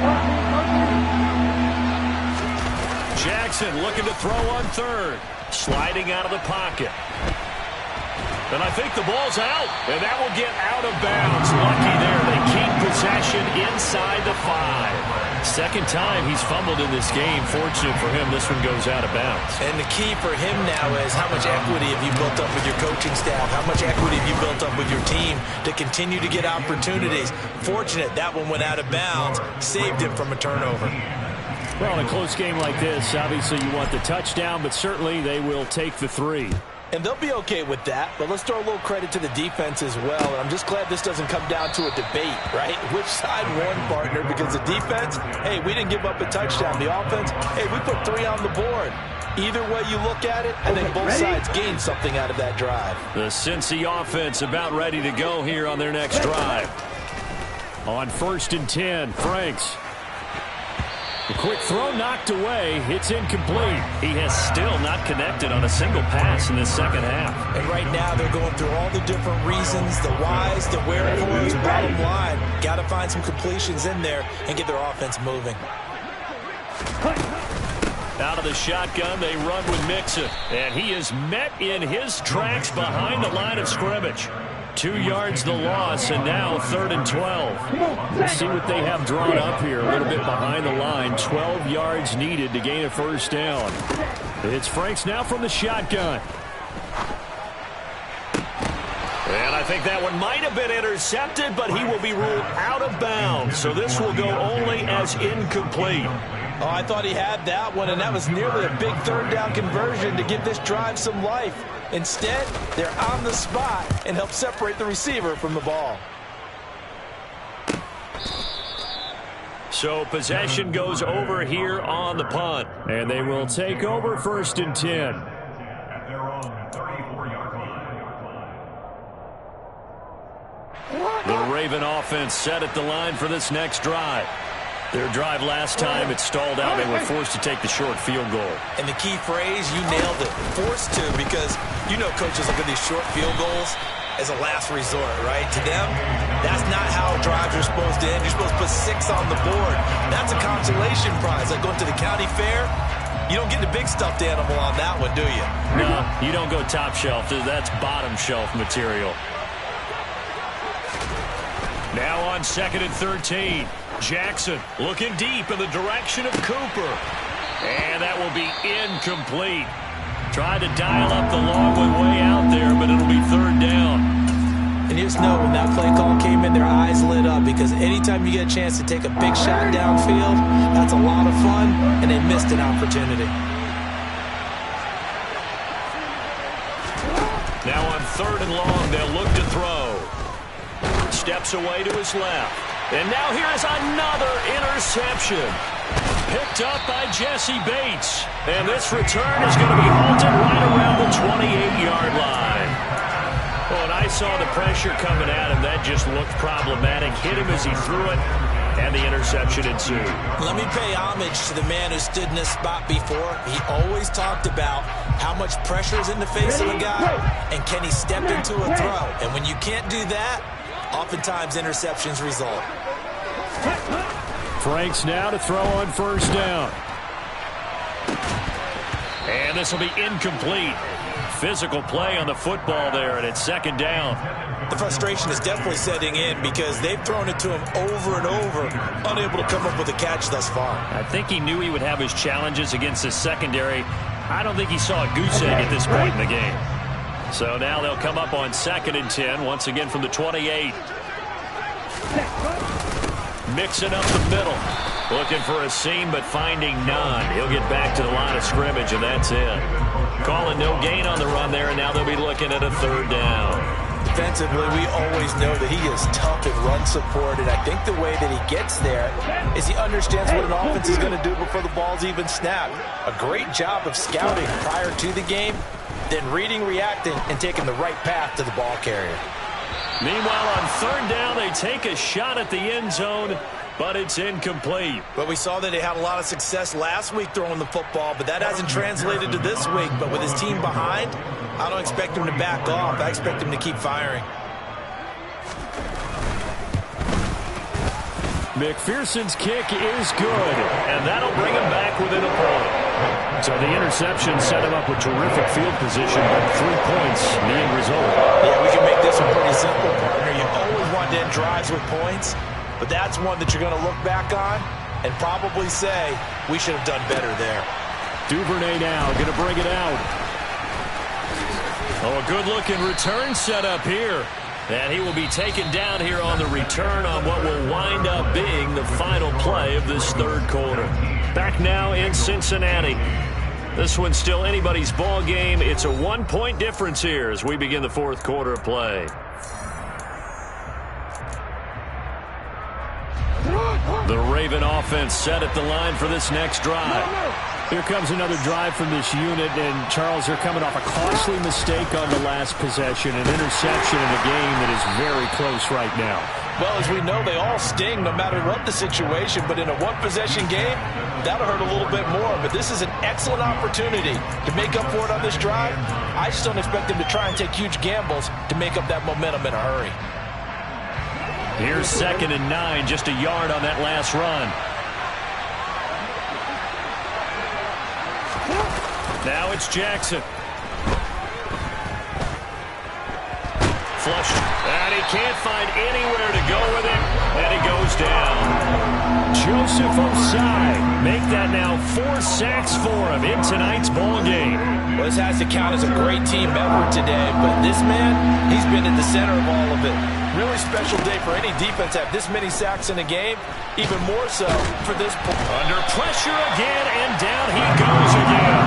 Jackson looking to throw on third. Sliding out of the pocket. And I think the ball's out. And that will get out of bounds. Lucky there. They keep possession inside the 5. Second time he's fumbled in this game. Fortunate for him, this one goes out of bounds. And the key for him now is how much equity have you built up with your coaching staff? How much equity have you built up with your team to continue to get opportunities? Fortunate that one went out of bounds. Saved him from a turnover. Well, in a close game like this, obviously you want the touchdown, but certainly they will take the 3. And they'll be okay with that, but let's throw a little credit to the defense as well. And I'm just glad this doesn't come down to a debate, right? Which side won, partner? Because the defense, hey, we didn't give up a touchdown. The offense, hey, we put 3 on the board. Either way you look at it, I think both sides gained something out of that drive. The Cincy offense about ready to go here on their next drive. On 1st and 10, Franks. The quick throw knocked away. It's incomplete. He has still not connected on a single pass in the second half. And right now they're going through all the different reasons, the whys, the wherefores. Bottom line, got to find some completions in there and get their offense moving. Out of the shotgun, they run with Mixon. And he is met in his tracks behind the line of scrimmage. 2 yards the loss, and now 3rd and 12. Let's see what they have drawn up here. A little bit behind the line. 12 yards needed to gain a first down. It's Franks now from the shotgun. And I think that one might have been intercepted, but he will be ruled out of bounds. So this will go only as incomplete. Oh, I thought he had that one, and that was nearly a big third down conversion to give this drive some life. Instead, they're on the spot and help separate the receiver from the ball. So possession goes over here on the punt. And they will take over 1st and 10. At their own 34-yard line. Raven offense set at the line for this next drive. Their drive last time, it stalled out. They were forced to take the short field goal. And the key phrase, you nailed it. Forced to, because you know coaches look at these short field goals as a last resort, right? To them, that's not how drives are supposed to end. You're supposed to put 6 on the board. That's a consolation prize. Like going to the county fair, you don't get the big stuffed animal on that one, do you? No, you don't go top shelf. That's bottom shelf material. Now on 2nd and 13. Jackson looking deep in the direction of Cooper. And that will be incomplete. Tried to dial up the long way out there, but it'll be 3rd down. And you just know when that play call came in, their eyes lit up, because anytime you get a chance to take a big shot downfield, that's a lot of fun, and they missed an opportunity. Now on 3rd and long, they'll look to throw. Steps away to his left. And now here's another interception. Picked up by Jesse Bates. And this return is going to be halted right around the 28-yard line. Well, when I saw the pressure coming at him, that just looked problematic. Hit him as he threw it, and the interception ensued. Let me pay homage to the man who stood in this spot before. He always talked about how much pressure is in the face of a guy, and can he step into a throw. And when you can't do that, oftentimes interceptions result. Franks now to throw on 1st down. And this will be incomplete. Physical play on the football there, and it's 2nd down. The frustration is definitely setting in because they've thrown it to him over and over, unable to come up with a catch thus far. I think he knew he would have his challenges against his secondary. I don't think he saw a goose egg at this point in the game. So now they'll come up on 2nd and 10, once again from the 28. Mixing up the middle. Looking for a seam, but finding none. He'll get back to the line of scrimmage, and that's it. Calling no gain on the run there, and now they'll be looking at a 3rd down. Defensively, we always know that he is tough in run support, and I think the way that he gets there is he understands what an offense is going to do before the ball's even snapped. A great job of scouting prior to the game, then reading, reacting, and taking the right path to the ball carrier. Meanwhile, on 3rd down, they take a shot at the end zone, but it's incomplete. But we saw that they had a lot of success last week throwing the football, but that hasn't translated to this week. But with his team behind, I don't expect him to back off. I expect him to keep firing. McPherson's kick is good. And that'll bring him back within a point. So the interception set him up with terrific field position, but 3 points, the end result. Yeah, we can make this one pretty simple, partner. You always want to end drives with points, but that's one that you're going to look back on and probably say, we should have done better there. Duvernay now going to bring it out. Oh, a good-looking return set up here. And he will be taken down here on the return on what will wind up being the final play of this 3rd quarter. Back now in Cincinnati. This one's still anybody's ball game. It's a 1-point difference here as we begin the 4th quarter of play. The Raven offense set at the line for this next drive. Here comes another drive from this unit, and Charles, they're coming off a costly mistake on the last possession, an interception in a game that is very close right now. Well, as we know, they all sting no matter what the situation, but in a one-possession game, that'll hurt a little bit more. But this is an excellent opportunity to make up for it on this drive. I just don't expect them to try and take huge gambles to make up that momentum in a hurry. Here's 2nd and 9, just a yard on that last run. Now it's Jackson. Flushed. And he can't find anywhere to go with it. And he goes down. Joseph Osai. Make that now 4 sacks for him in tonight's ball game. Well, this has to count as a great team effort today, but this man, he's been at the center of all of it. Really special day for any defense to have this many sacks in a game, even more so for this. Under pressure again, and down he goes again.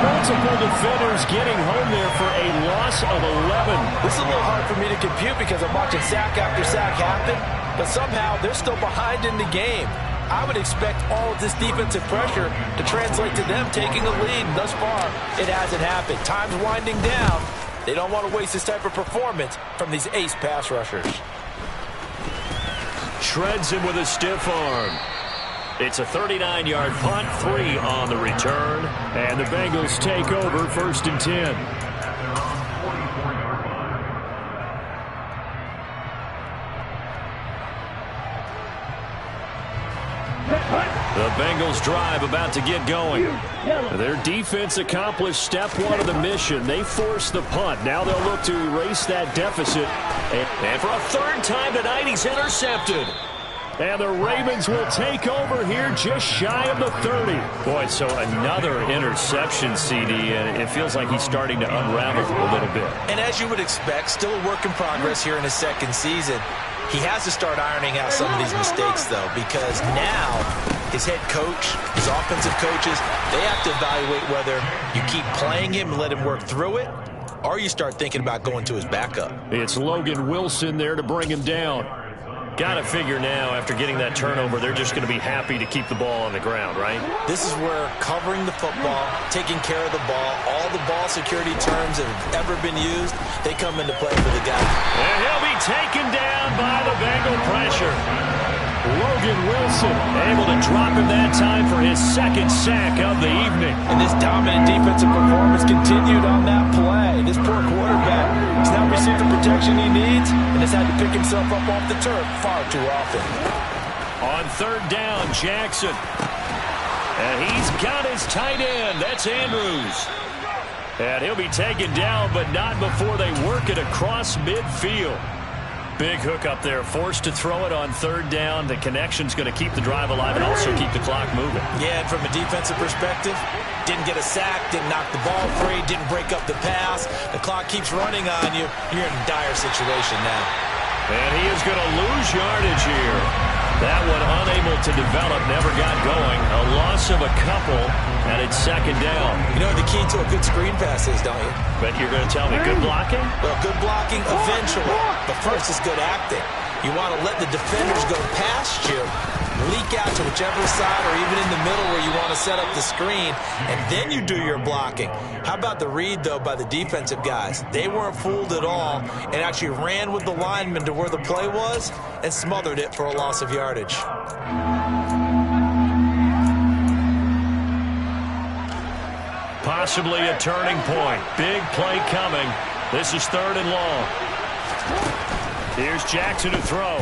Multiple defenders getting home there for a loss of 11. This is a little hard for me to compute because I'm watching sack after sack happen, but somehow they're still behind in the game. I would expect all of this defensive pressure to translate to them taking a lead. Thus far, it hasn't happened. Time's winding down. They don't want to waste this type of performance from these ace pass rushers. shreds him with a stiff arm. It's a 39-yard punt, 3 on the return, and the Bengals take over 1st and 10. The Bengals drive about to get going. Their defense accomplished step 1 of the mission. They forced the punt. Now they'll look to erase that deficit. And for a 3rd time tonight, he's intercepted. And the Ravens will take over here just shy of the 30. Boy, so another interception, CD, and it feels like he's starting to unravel a little bit. And as you would expect, still a work in progress here in his 2nd season. He has to start ironing out some of these mistakes, though, because now his head coach, his offensive coaches, they have to evaluate whether you keep playing him and let him work through it, or you start thinking about going to his backup. It's Logan Wilson there to bring him down. Got to figure now, after getting that turnover, they're just going to be happy to keep the ball on the ground, right? This is where covering the football, taking care of the ball, all the ball security terms that have ever been used, they come into play for the guy. And he'll be taken down by the Bengal pressure. Logan Wilson able to drop him that time for his 2nd sack of the evening. And this dominant defensive performance continued on that play. This poor quarterback has now received the protection he needs and has had to pick himself up off the turf far too often. On 3rd down, Jackson. And he's got his tight end. That's Andrews. And he'll be taken down, but not before they work it across midfield. Big hook up there, forced to throw it on 3rd down. The connection's going to keep the drive alive and also keep the clock moving. Yeah, and from a defensive perspective, didn't get a sack, didn't knock the ball free, didn't break up the pass. The clock keeps running on you. You're in a dire situation now. And he is going to lose yardage here. That one unable to develop, never got going. A loss of a couple, and it's 2nd down. You know what the key to a good screen pass is, don't you? Bet you're going to tell me good blocking? Well, good blocking eventually, but first is good acting. You want to let the defenders go past you, leak out to whichever side or even in the middle where you want to set up the screen, and then you do your blocking. How about the read, though, by the defensive guys? They weren't fooled at all and actually ran with the lineman to where the play was and smothered it for a loss of yardage. Possibly a turning point. Big play coming. This is 3rd and long. Here's Jackson to throw.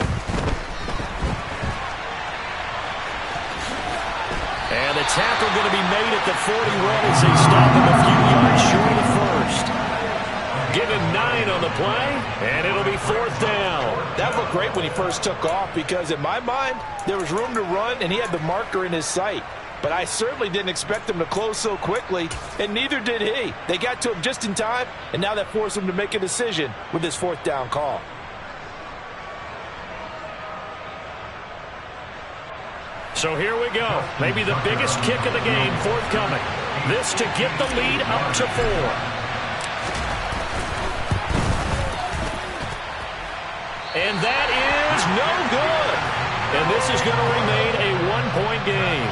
And the tackle going to be made at the 41 as they stop him a few yards short of the 1st. Give him 9 on the play, and it'll be 4th down. That looked great when he first took off because, in my mind, there was room to run, and he had the marker in his sight. But I certainly didn't expect him to close so quickly, and neither did he. They got to him just in time, and now that forced him to make a decision with his 4th down call. So here we go. Maybe the biggest kick of the game forthcoming. This to get the lead up to 4. And that is no good. And this is going to remain a 1-point game.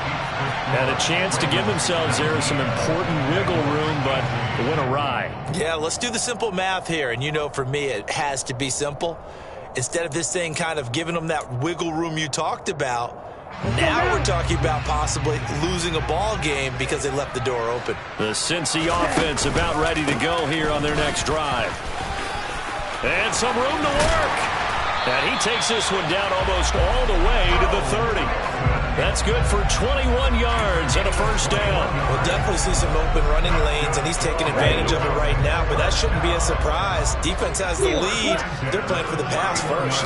Had a chance to give themselves there some important wiggle room, but it went awry. Yeah, let's do the simple math here. And you know, for me, it has to be simple. Instead of this thing kind of giving them that wiggle room you talked about, now we're talking about possibly losing a ball game because they left the door open. The Cincy offense about ready to go here on their next drive. And some room to work. And he takes this one down almost all the way to the 30. That's good for 21 yards and a 1st down. We'll definitely see some open running lanes, and he's taking advantage of it right now, but that shouldn't be a surprise. Defense has the lead. They're playing for the pass first.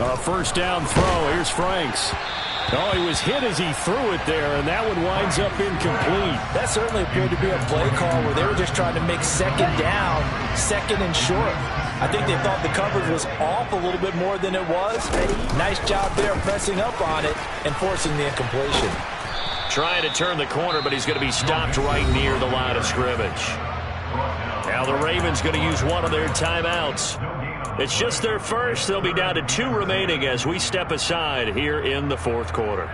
A 1st down throw. Here's Franks. Oh, he was hit as he threw it there, and that one winds up incomplete. That certainly appeared to be a play call where they were just trying to make 2nd down, 2nd and short. I think they thought the coverage was off a little bit more than it was. Nice job there pressing up on it and forcing the incompletion. Trying to turn the corner, but he's going to be stopped right near the line of scrimmage. Now the Ravens going to use one of their timeouts. It's just their first. They'll be down to 2 remaining as we step aside here in the 4th quarter.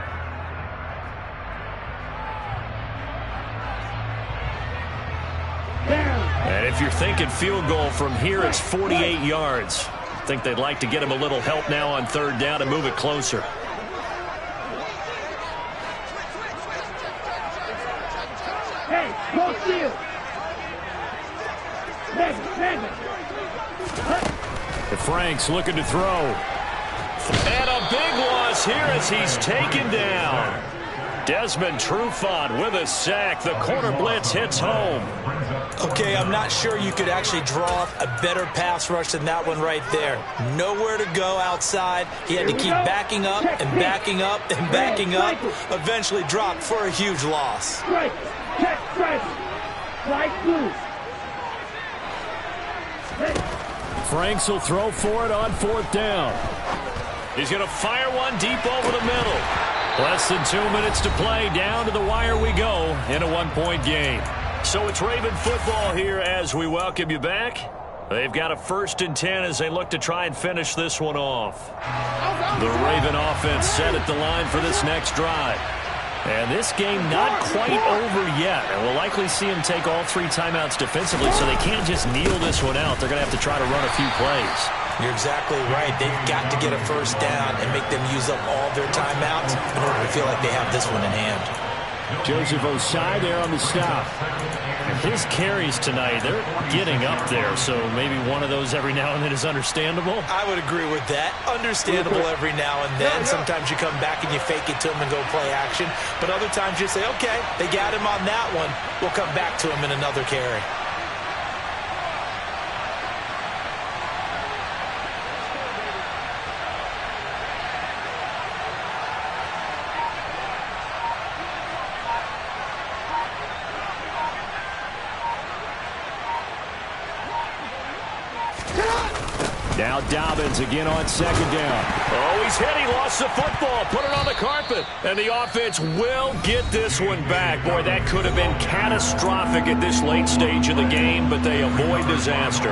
And if you're thinking field goal from here, it's 48 yards. think they'd like to get him a little help now on third down and move it closer. Hey, go steal. Frank's looking to throw. And a big loss here as he's taken down. Desmond Trufant with a sack. The corner blitz hits home. Okay, I'm not sure you could actually draw up a better pass rush than that one right there. Nowhere to go outside. He had to keep backing up and backing up and backing up. Eventually dropped for a huge loss. Strike. Check strike. Strike blue. Franks will throw for it on fourth down. He's going to fire one deep over the middle. Less than 2 minutes to play. Down to the wire we go in a one-point game. So it's Raven football here as we welcome you back. They've got a 1st and 10 as they look to try and finish this one off. The Raven offense set at the line for this next drive. And this game not quite over yet. And we'll likely see them take all 3 timeouts defensively, so they can't just kneel this one out. They're going to have to try to run a few plays. You're exactly right. They've got to get a first down and make them use up all their timeouts in order to feel like they have this one in hand. Joseph Osai there on the stop. His carries tonight, they're getting up there, so maybe one of those every now and then is understandable. I would agree with that. Understandable every now and then. Sometimes you come back and you fake it to him and go play action. But other times you say, okay, they got him on that one. We'll come back to him in another carry. Now Dobbins again on second down. Oh, he's hit. He lost the football. Put it on the carpet. And the offense will get this one back. Boy, that could have been catastrophic at this late stage of the game, but they avoid disaster.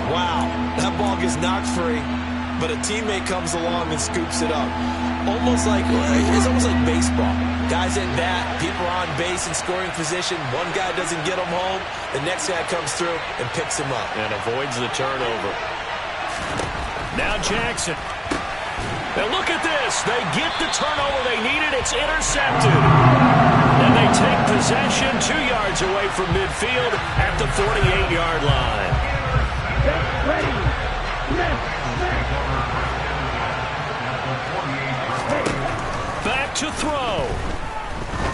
Wow, that ball gets knocked free, but a teammate comes along and scoops it up. It's almost like baseball. Guys at bat, people are on base in scoring position. One guy doesn't get him home. The next guy comes through and picks him up. And avoids the turnover. Now Jackson. Now look at this. They get the turnover they needed. It's intercepted. And they take possession 2 yards away from midfield at the 48-yard line. Back to throw.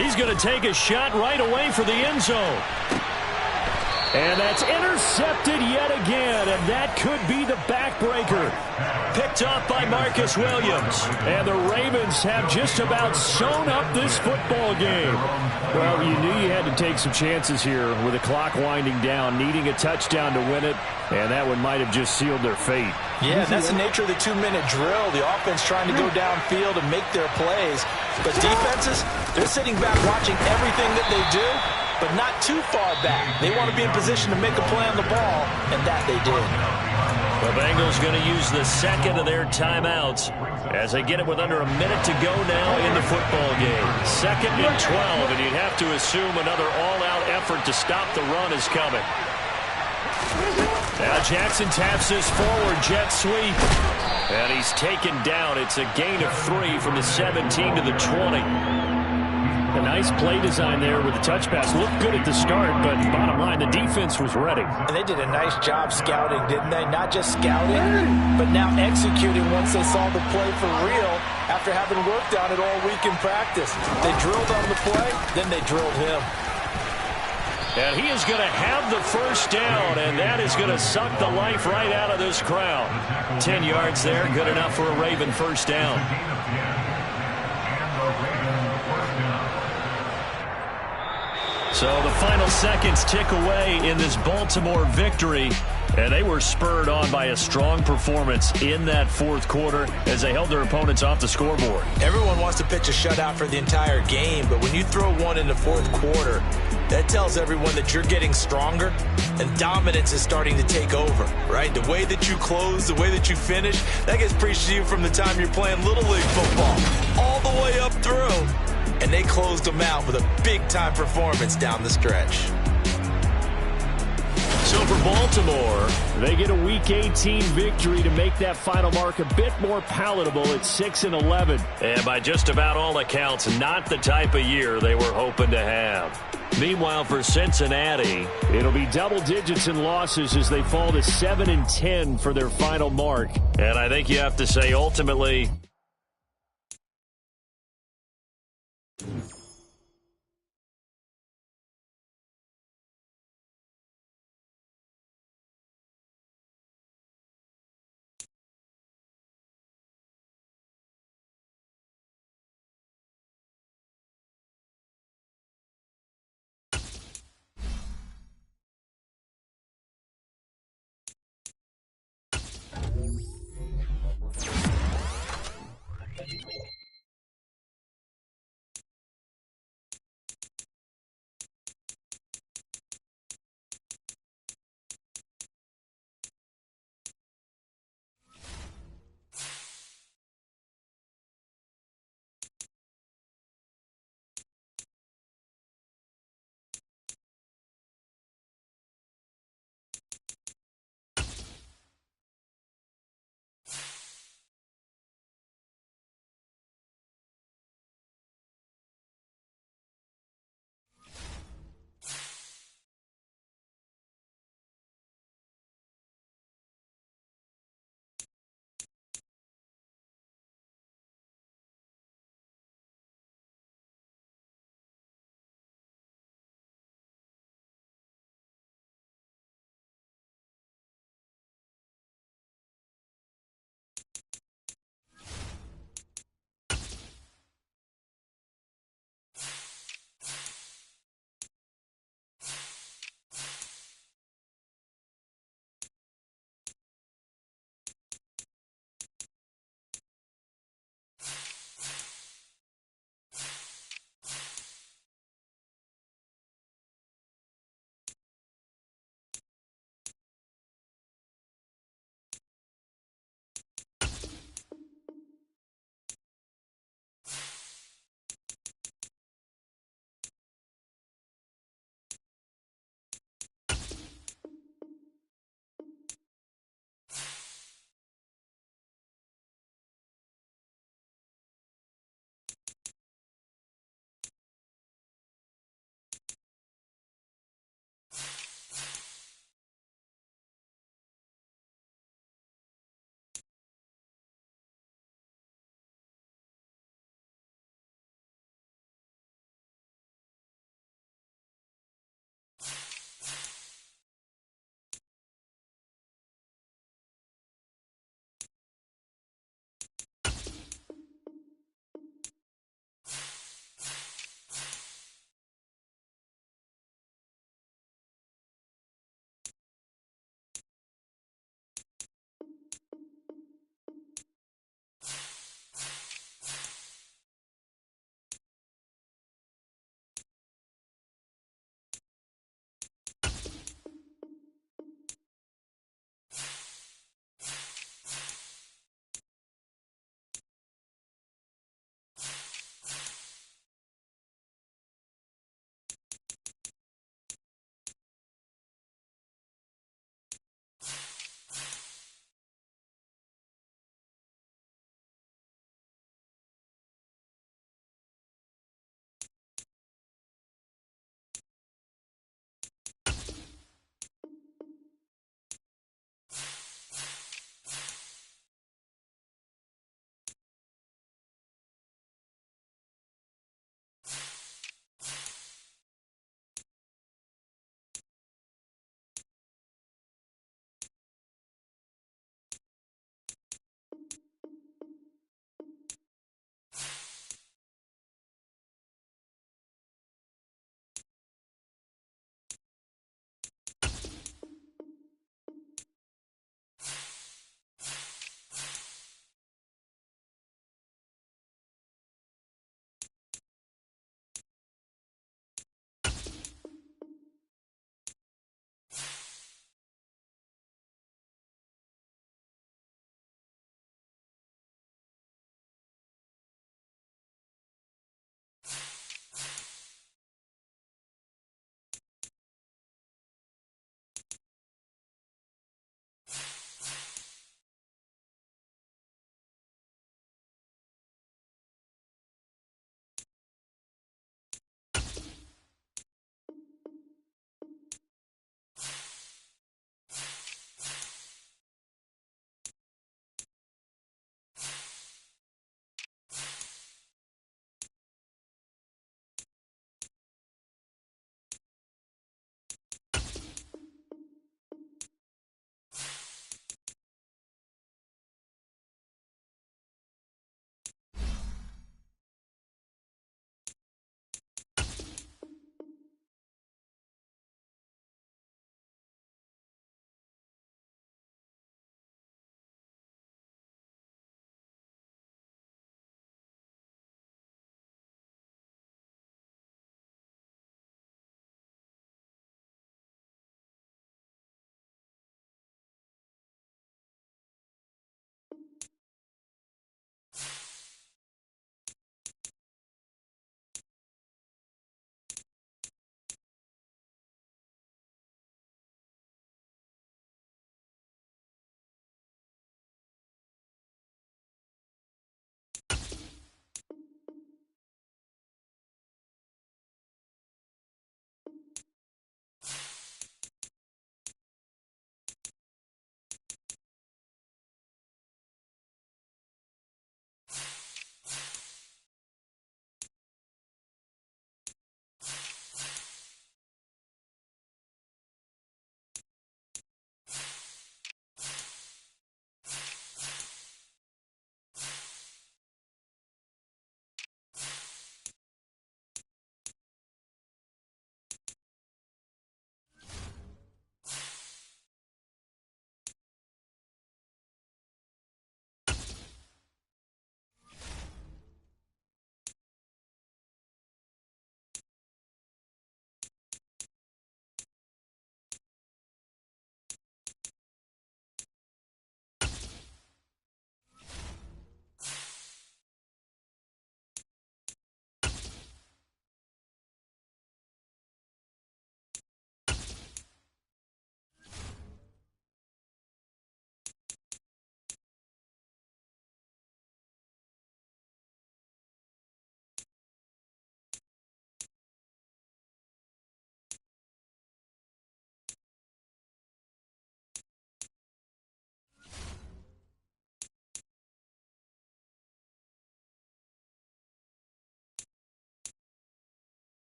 He's going to take a shot right away for the end zone. And that's intercepted yet again, and that could be the backbreaker. Picked off by Marcus Williams. And the Ravens have just about sewn up this football game. Well, you knew you had to take some chances here with the clock winding down, needing a touchdown to win it, and that one might have just sealed their fate. Yeah, that's the nature of the 2-minute drill. The offense trying to go downfield and make their plays. But defenses, they're sitting back watching everything that they do, but not too far back. They want to be in position to make a play on the ball, and that they did. The Bengals going to use the second of their timeouts as they get it with under a minute to go now in the football game. 2nd and 12, and you'd have to assume another all-out effort to stop the run is coming. Now Jackson taps this forward jet sweep, and he's taken down. It's a gain of 3 from the 17 to the 20. A nice play design there with the touch pass. Looked good at the start, but bottom line, the defense was ready. And they did a nice job scouting, didn't they? Not just scouting, but now executing once they saw the play for real after having worked on it all week in practice. They drilled on the play, then they drilled him. And he is going to have the first down, and that is going to suck the life right out of this crowd. 10 yards there, good enough for a Raven first down. So the final seconds tick away in this Baltimore victory, and they were spurred on by a strong performance in that 4th quarter as they held their opponents off the scoreboard. Everyone wants to pitch a shutout for the entire game, but when you throw one in the 4th quarter, that tells everyone that you're getting stronger and dominance is starting to take over, right? The way that you close, the way that you finish, that gets preached to you from the time you're playing Little League football all the way up through. And they closed them out with a big-time performance down the stretch. So for Baltimore, they get a Week 18 victory to make that final mark a bit more palatable at 6-11. And by just about all accounts, not the type of year they were hoping to have. Meanwhile, for Cincinnati, it'll be double digits in losses as they fall to 7-10 for their final mark. And I think you have to say, ultimately,